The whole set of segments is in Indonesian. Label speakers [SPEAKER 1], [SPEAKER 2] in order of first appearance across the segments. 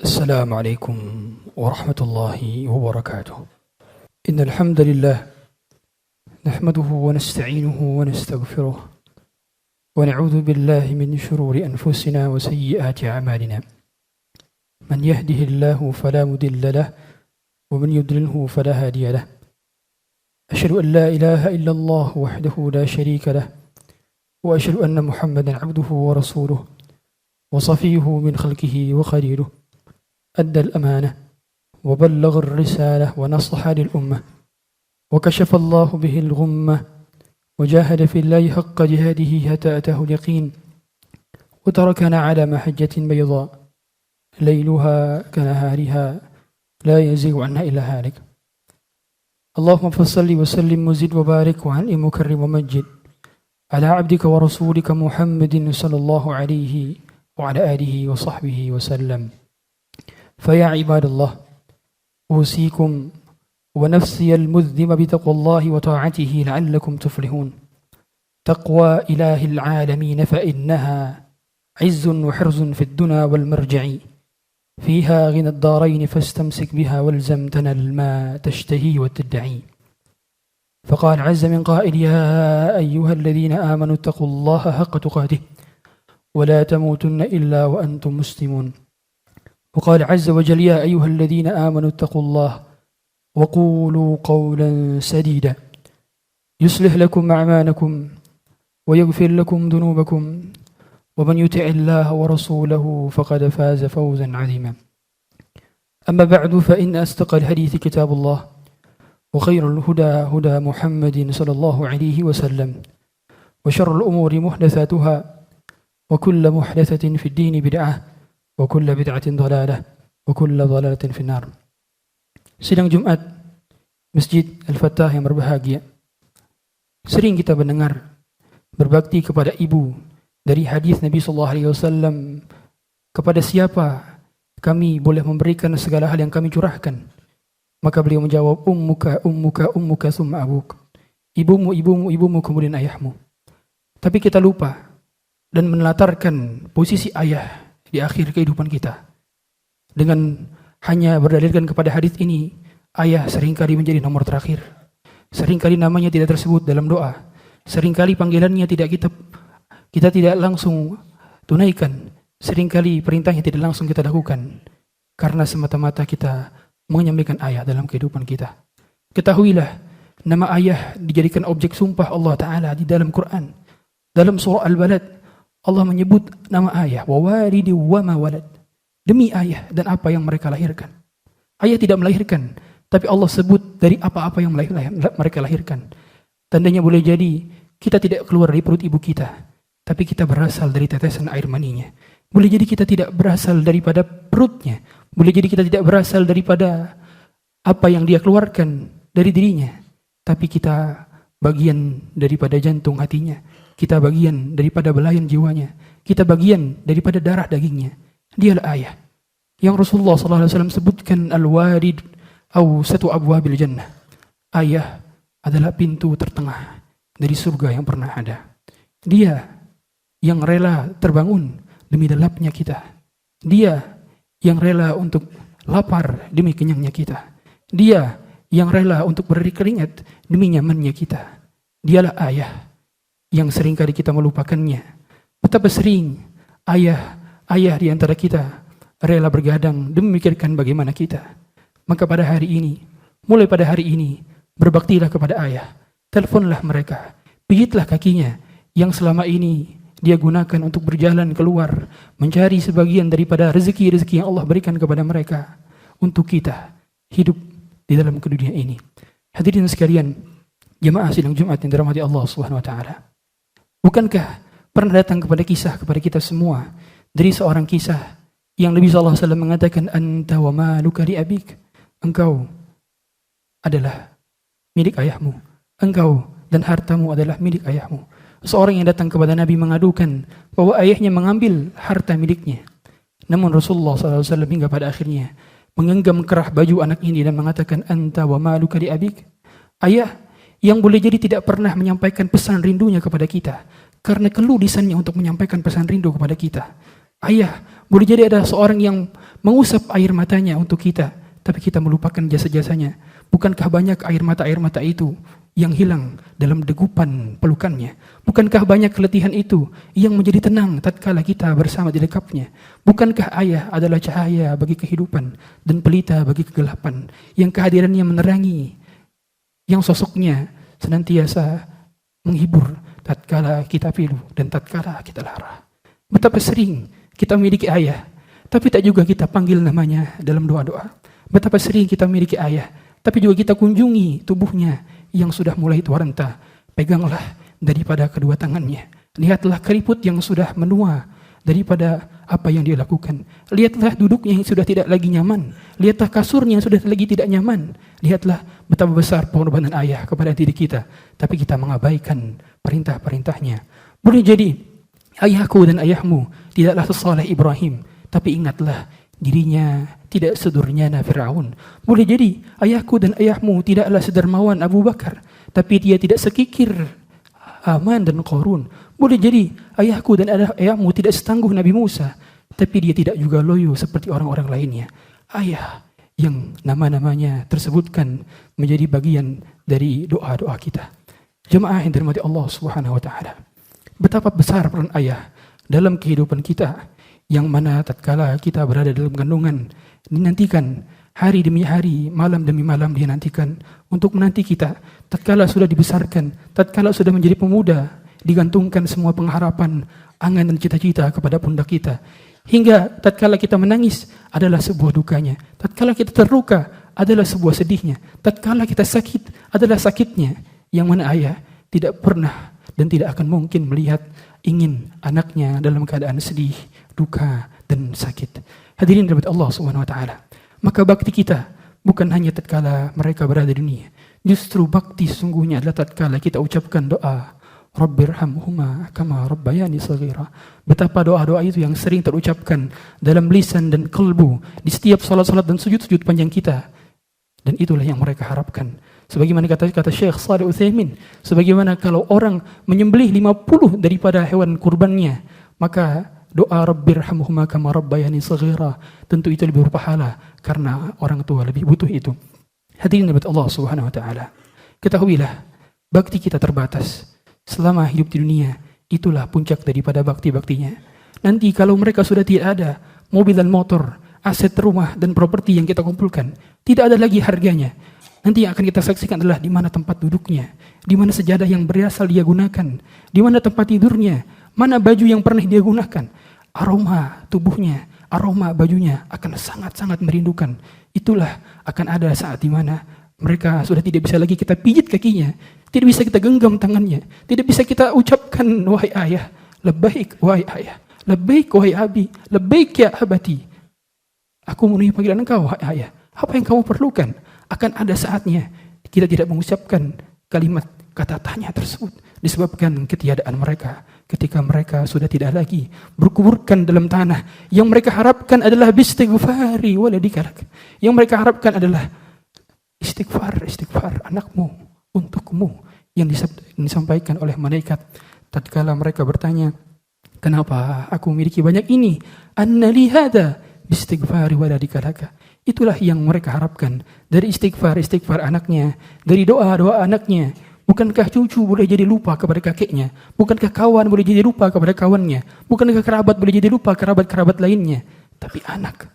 [SPEAKER 1] السلام عليكم ورحمة الله وبركاته. إن الحمد لله نحمده ونستعينه ونستغفره ونعوذ بالله من شرور أنفسنا وسيئات أعمالنا. من يهده الله فلا مضل له ومن يضلله فلا هادي له. أشهد أن لا إله إلا الله وحده لا شريك له وأشهد أن محمدا عبده ورسوله وصفيه من خلقه وخليله. أدى الأمانة وبلغ الرسالة ونصح للأمة وكشف الله به الغمة وجاهد في الله حق جهاده حتى أتاه اليقين وتركنا على محجة بيضاء ليلها كنهارها لا يزيغ عنها إلا هالك. اللهم فصل وسلم وزد وبارك وعنئم وكرم ومجد على عبدك ورسولك محمد صلى الله عليه وعلى آله وصحبه وسلم. فيا عباد الله أوصيكم ونفسي المذنب بتقوى الله وطاعته لعلكم تفلحون. تقوى إله العالمين فإنها عز وحرز في الدنا والمرجع، فيها غنى الدارين فاستمسك بها والزم تنل ما تشتهي وتدعي. فقال عز من قائل: يا أيها الذين آمنوا اتقوا الله حق تقاته ولا تموتن إلا وأنتم مسلمون. وقال عز وجل: يا أيها الذين آمنوا اتقوا الله وقولوا قولا سديدا يصلح لكم أعمالكم ويغفر لكم ذنوبكم ومن يطع الله ورسوله فقد فاز فوزا عظيما. أما بعد فإن أصدق الحديث كتاب الله وخير الهدى هدى محمد صلى الله عليه وسلم وشر الأمور محدثاتها وكل محدثة في الدين بدعة wa kulla bid'atin dhalalah wa kulla dhalalatin finnar. Sidang Jumat Masjid Al-Fattah yang berbahagia. Sering kita mendengar berbakti kepada ibu dari hadis Nabi sallallahu alaihi wasallam, kepada siapa kami boleh memberikan segala hal yang kami curahkan? Maka beliau menjawab, ummuka ummuka ummuka summa abuk. Ibumu ibumu ibumu kemudian ayahmu. Tapi kita lupa dan menelatarkan posisi ayah di akhir kehidupan kita. Dengan hanya berdalilkan kepada hadis ini, ayah seringkali menjadi nomor terakhir. Seringkali namanya tidak tersebut dalam doa. Seringkali panggilannya kita tidak langsung tunaikan. Seringkali perintahnya tidak langsung kita lakukan. Karena semata-mata kita menyampaikan ayah dalam kehidupan kita. Ketahuilah, nama ayah dijadikan objek sumpah Allah Ta'ala di dalam Quran. Dalam surah Al-Balad, Allah menyebut nama ayah, wa walidi wa ma walad. Demi ayah dan apa yang mereka lahirkan. Ayah tidak melahirkan, tapi Allah sebut dari apa-apa yang mereka lahirkan. Tandanya boleh jadi kita tidak keluar dari perut ibu kita, tapi kita berasal dari tetesan air maninya. Boleh jadi kita tidak berasal daripada perutnya. Boleh jadi kita tidak berasal daripada apa yang dia keluarkan dari dirinya, tapi kita bagian daripada jantung hatinya. Kita bagian daripada belayan jiwanya. Kita bagian daripada darah dagingnya. Dialah ayah. Yang Rasulullah SAW sebutkan al-walid awsatu abwabil jannah. Ayah adalah pintu tertengah dari surga yang pernah ada. Dia yang rela terbangun demi lapnya kita. Dia yang rela untuk lapar demi kenyangnya kita. Dia yang rela untuk berkeringat demi nyamannya kita. Dialah ayah yang seringkali kita melupakannya. Betapa sering ayah di antara kita rela bergadang demi memikirkan bagaimana kita. Maka pada hari ini, mulai pada hari ini, berbaktilah kepada ayah. Teleponlah mereka, pijitlah kakinya yang selama ini dia gunakan untuk berjalan keluar, mencari sebagian daripada rezeki-rezeki yang Allah berikan kepada mereka untuk kita hidup di dalam dunia ini. Hadirin sekalian, jemaah sidang Jumat yang dirahmati Allah Subhanahu wa taala. Bukankah pernah datang kepada kita semua dari seorang kisah yang Nabi SAW mengatakan, anta wa maluka li abik. Engkau adalah milik ayahmu. Engkau dan hartamu adalah milik ayahmu. Seorang yang datang kepada Nabi mengadukan bahwa ayahnya mengambil harta miliknya. Namun Rasulullah SAW hingga pada akhirnya menggenggam kerah baju anak ini dan mengatakan, anta wa maluka li abik. Ayah yang boleh jadi tidak pernah menyampaikan pesan rindunya kepada kita, karena keluh lisannya untuk menyampaikan pesan rindu kepada kita. Ayah boleh jadi adalah seorang yang mengusap air matanya untuk kita, tapi kita melupakan jasa-jasanya. Bukankah banyak air mata itu yang hilang dalam degupan pelukannya? Bukankah banyak keletihan itu yang menjadi tenang tatkala kita bersama di dekapnya? Bukankah ayah adalah cahaya bagi kehidupan dan pelita bagi kegelapan, yang kehadirannya menerangi, yang sosoknya senantiasa menghibur tatkala kita pilu dan tatkala kita lara? Betapa sering kita memiliki ayah, tapi tak juga kita panggil namanya dalam doa-doa. Betapa sering kita memiliki ayah, tapi juga kita kunjungi tubuhnya yang sudah mulai tua renta. Peganglah daripada kedua tangannya. Lihatlah keriput yang sudah menua daripada apa yang dia lakukan. Lihatlah duduknya yang sudah tidak lagi nyaman. Lihatlah kasurnya yang sudah lagi tidak nyaman. Lihatlah betapa besar pengorbanan ayah kepada diri kita, tapi kita mengabaikan perintah-perintahnya. Boleh jadi ayahku dan ayahmu tidaklah sesaleh Ibrahim, tapi ingatlah dirinya tidak sedurjana Firaun. Boleh jadi ayahku dan ayahmu tidaklah sedermawan Abu Bakar, tapi dia tidak sekikir Haman dan Qarun. Boleh jadi ayahku dan ayahmu tidak setangguh Nabi Musa, tapi dia tidak juga loyo seperti orang-orang lainnya. Ayah yang nama-namanya tersebutkan menjadi bagian dari doa-doa kita. Jemaah yang dirahmati Allah Subhanahu wa taala. Betapa besar peran ayah dalam kehidupan kita, yang mana tatkala kita berada dalam kandungan dinantikan hari demi hari, malam demi malam dia nantikan untuk menanti kita. Tatkala sudah dibesarkan, tatkala sudah menjadi pemuda, digantungkan semua pengharapan, angan dan cita-cita kepada pundak kita. Hingga tatkala kita menangis adalah sebuah dukanya, tatkala kita terluka adalah sebuah sedihnya, tatkala kita sakit adalah sakitnya, yang mana ayah tidak pernah dan tidak akan mungkin melihat ingin anaknya dalam keadaan sedih, duka dan sakit. Hadirin dirahmati Allah Subhanahu wa taala. Maka bakti kita bukan hanya tatkala mereka berada di dunia. Justru bakti sesungguhnya adalah tatkala kita ucapkan doa, Rabbirhamhuma kama rabbayani shaghira. Betapa doa-doa itu yang sering terucapkan dalam lisan dan kalbu di setiap salat-salat dan sujud-sujud panjang kita. Dan itulah yang mereka harapkan. Sebagaimana kata Syekh Shalih Utsaimin, sebagaimana kalau orang menyembelih 50 daripada hewan kurbannya, maka doa Rabbirhamhuma kama rabbayani shaghira tentu itu lebih berpahala karena orang tua lebih butuh itu. Hadirin dari Allah Subhanahu wa taala. Ketahuilah, bakti kita terbatas. Selama hidup di dunia, itulah puncak daripada bakti-baktinya. Nanti kalau mereka sudah tidak ada, mobil dan motor, aset rumah dan properti yang kita kumpulkan, tidak ada lagi harganya. Nanti yang akan kita saksikan adalah di mana tempat duduknya, di mana sejadah yang berasal dia gunakan, di mana tempat tidurnya, mana baju yang pernah dia gunakan. Aroma tubuhnya, aroma bajunya akan sangat-sangat merindukan. Itulah akan ada saat di mana mereka sudah tidak bisa lagi kita pijit kakinya, tidak bisa kita genggam tangannya, tidak bisa kita ucapkan wahai ayah, labbaik wahai ayah, labbaik wahai abi, labbaik ya abati. Aku memenuhi panggilan engkau wahai ayah. Apa yang kamu perlukan? Akan ada saatnya kita tidak mengucapkan kalimat kata tanya tersebut disebabkan ketiadaan mereka. Ketika mereka sudah tidak lagi berkuburkan dalam tanah, yang mereka harapkan adalah bistighfari waladikalak. Yang mereka harapkan adalah istighfar anakmu untukmu, yang disampaikan oleh malaikat tatkala mereka bertanya, kenapa aku memiliki banyak ini? Annali hada bistighfari waladikalaka. Itulah yang mereka harapkan dari istighfar anaknya, dari doa anaknya. Bukankah cucu boleh jadi lupa kepada kakeknya? Bukankah kawan boleh jadi lupa kepada kawannya? Bukankah kerabat boleh jadi lupa kerabat-kerabat lainnya? Tapi anak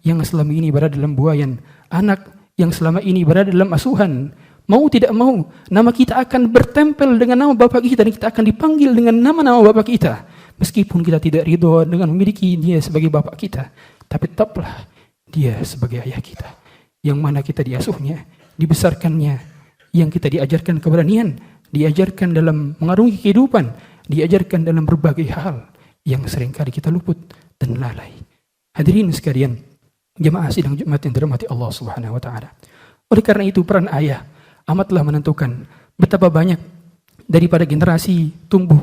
[SPEAKER 1] yang selama ini berada dalam buayan, anak yang selama ini berada dalam asuhan, mau tidak mau, nama kita akan bertempel dengan nama bapak kita dan kita akan dipanggil dengan nama-nama bapak kita. Meskipun kita tidak ridho dengan memiliki dia sebagai bapak kita, tapi tetaplah dia sebagai ayah kita, yang mana kita diasuhnya, dibesarkannya, yang kita diajarkan keberanian, diajarkan dalam mengarungi kehidupan, diajarkan dalam berbagai hal yang seringkali kita luput dan lalai. Hadirin sekalian, jemaah sidang Jumat yang dirahmati Allah Subhanahu wa taala. Oleh karena itu peran ayah amatlah menentukan. Betapa banyak daripada generasi tumbuh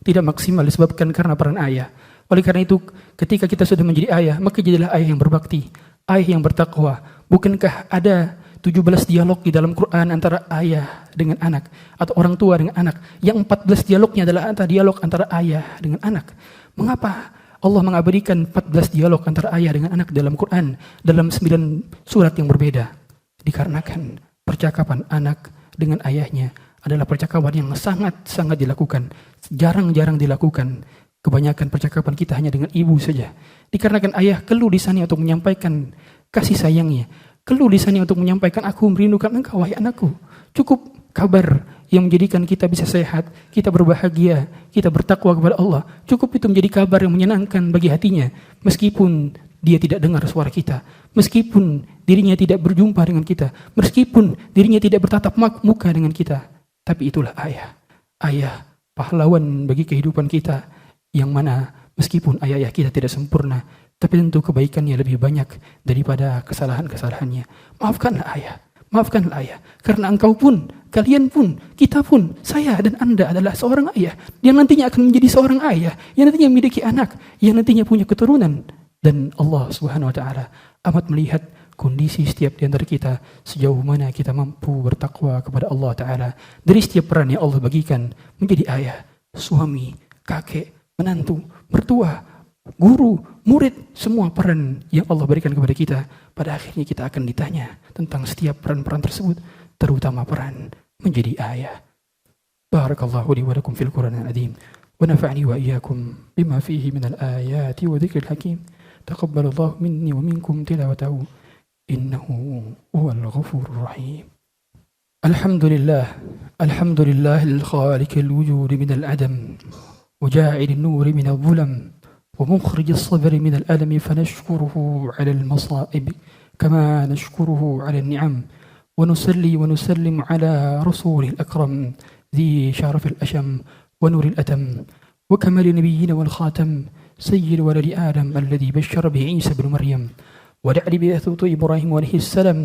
[SPEAKER 1] tidak maksimal disebabkan karena peran ayah. Oleh karena itu, ketika kita sudah menjadi ayah, maka jadilah ayah yang berbakti, ayah yang bertakwa. Bukankah ada 17 dialog di dalam Quran antara ayah dengan anak, atau orang tua dengan anak? Yang 14 dialognya adalah dialog antara ayah dengan anak. Mengapa Allah mengabadikan 14 dialog antara ayah dengan anak dalam Quran dalam 9 surat yang berbeda. Dikarenakan percakapan anak dengan ayahnya adalah percakapan yang sangat-sangat dilakukan, jarang-jarang dilakukan. Kebanyakan percakapan kita hanya dengan ibu saja. Dikarenakan ayah keluh di sana untuk menyampaikan kasih sayangnya, keluh di sana untuk menyampaikan aku merindukan engkau wahai anakku. Cukup kabar yang menjadikan kita bisa sehat, kita berbahagia, kita bertakwa kepada Allah. Cukup itu menjadi kabar yang menyenangkan bagi hatinya, meskipun dia tidak dengar suara kita, meskipun dirinya tidak berjumpa dengan kita, meskipun dirinya tidak bertatap muka dengan kita. Tapi itulah ayah. Ayah pahlawan bagi kehidupan kita, yang mana meskipun ayah kita tidak sempurna, tapi tentu kebaikannya lebih banyak daripada kesalahan-kesalahannya. Maafkanlah ayah. Maafkanlah ayah, karena engkau pun, kalian pun, kita pun, saya dan anda adalah seorang ayah yang nantinya akan menjadi seorang ayah, yang nantinya memiliki anak, yang nantinya punya keturunan. Dan Allah Subhanahu wa Ta'ala amat melihat kondisi setiap di antara kita, sejauh mana kita mampu bertakwa kepada Allah Ta'ala dari setiap peran yang Allah bagikan menjadi ayah, suami, kakek, menantu, mertua, guru, murid, semua peran yang Allah berikan kepada kita. Pada akhirnya kita akan ditanya tentang setiap peran-peran tersebut, terutama peran menjadi ayah. Barakallahu li wa lakum fil Qur'anil azim wa nafa'ani wa iyyakum bima fihi minal ayati wa dzikril hakim. Taqabbalallahu minni wa minkum tilawatahu innahu huwal ghafurur rahim. Alhamdulillah, alhamdulillahil khaliqil wujudi minal adam wa ja'ilin nuri minadh dhulam ومخرج الصبر من الألم فنشكره على المصائب كما نشكره على النعم ونصلي ونسلم على رسول الأكرم ذي شرف الأشم ونور الأتم وكمال نبينا والخاتم سيد ولد آدم الذي بشر به عيسى بن مريم ودعل بأثوط إبراهيم عليه السلام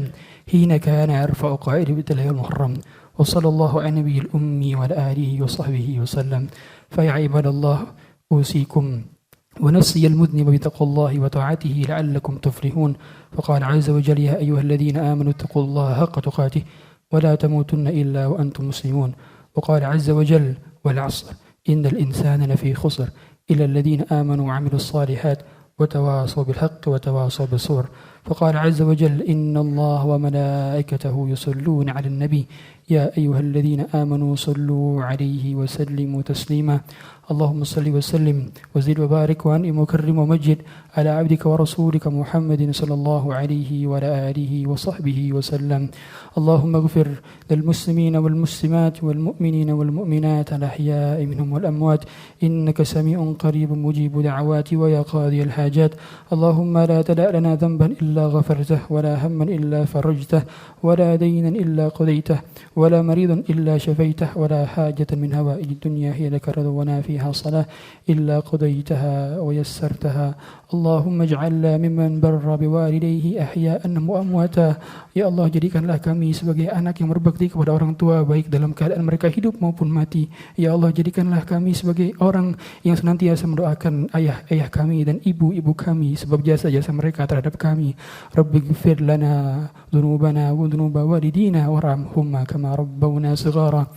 [SPEAKER 1] حين كان يرفع قائد بالله المحرم وصلى الله على النبي الأمي وعلى آله وصحبه وسلم. فيا عباد الله أوصيكم ونفسي المذنب بتقوى الله وطاعته لعلكم تفلحون. فقال عز وجل يا أيها الذين آمنوا اتقوا الله حق تقاته ولا تموتن إلا وأنتم مسلمون. وقال عز وجل والعصر إن الإنسان لفي خسر إلا الذين آمنوا وعملوا الصالحات وتواصوا بالحق وتواصوا بالصبر. فقال عز وجل إن الله وملائكته يصلون على النبي يا أيها الذين آمنوا صلوا عليه وسلموا تسليما. اللهم صل وسلم وزد وبارك وأنعم وكرم ومجد على عبدك ورسولك محمد صلى الله عليه وعلى آله وصحبه وسلم. اللهم اغفر للمسلمين والمسلمات والمؤمنين والمؤمنات الأحياء منهم والأموات إنك سميع قريب مجيب دعوات ويا قاضي الحاجات. اللهم لا تدع لنا ذنبا إلا غفرته ولا هما إلا فرجته ولا دينا إلا قضيته ولا مريضا إلا شفيته ولا حاجة من هوائج الدنيا هي لك رضونا فيها صلاة إلا قضيتها ويسرتها. اللهم اجعلنا ممن بر بوالديه أحياء وأمواتا. Ya Allah, jadikanlah kami sebagai anak yang berbakti kepada orang tua baik dalam keadaan mereka hidup maupun mati. Ya Allah, jadikanlah kami sebagai orang yang senantiasa mendoakan ayah-ayah kami dan ibu-ibu kami sebab jasa-jasa mereka terhadap kami. Rabbighfir lana dzunubana wa dzunuba walidina warhamhuma kama rabbawna shighara.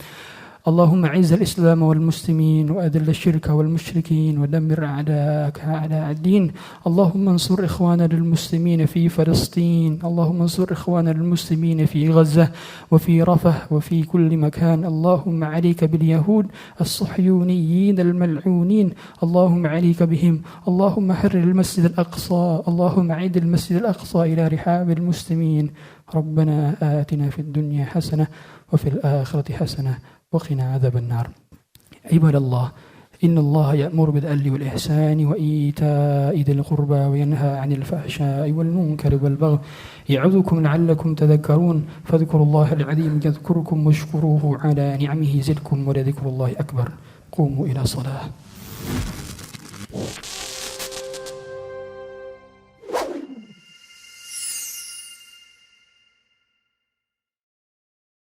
[SPEAKER 1] اللهم أعز الإسلام والمسلمين وأذل الشرك والمشركين ودمر أعداءك أعداء الدين. اللهم انصر إخواننا المسلمين في فلسطين. اللهم انصر إخواننا المسلمين في غزة وفي رفح وفي كل مكان. اللهم عليك باليهود الصهيونيين الملعونين. اللهم عليك بهم. اللهم حرر المسجد الأقصى. اللهم عيد المسجد الأقصى إلى رحاب المسلمين. ربنا آتنا في الدنيا حسنة وفي الآخرة حسنة وقنا عذاب النار. عباد الله، إن الله يأمر بالعدل والإحسان وإيتاء ذي القربى وينهى عن الفحشاء والمنكر والبغي يعظكم لعلكم تذكرون. فاذكروا الله العظيم يذكركم واشكروه على نعمه يزدكم ولذكر الله أكبر. قوموا إلى الصلاة.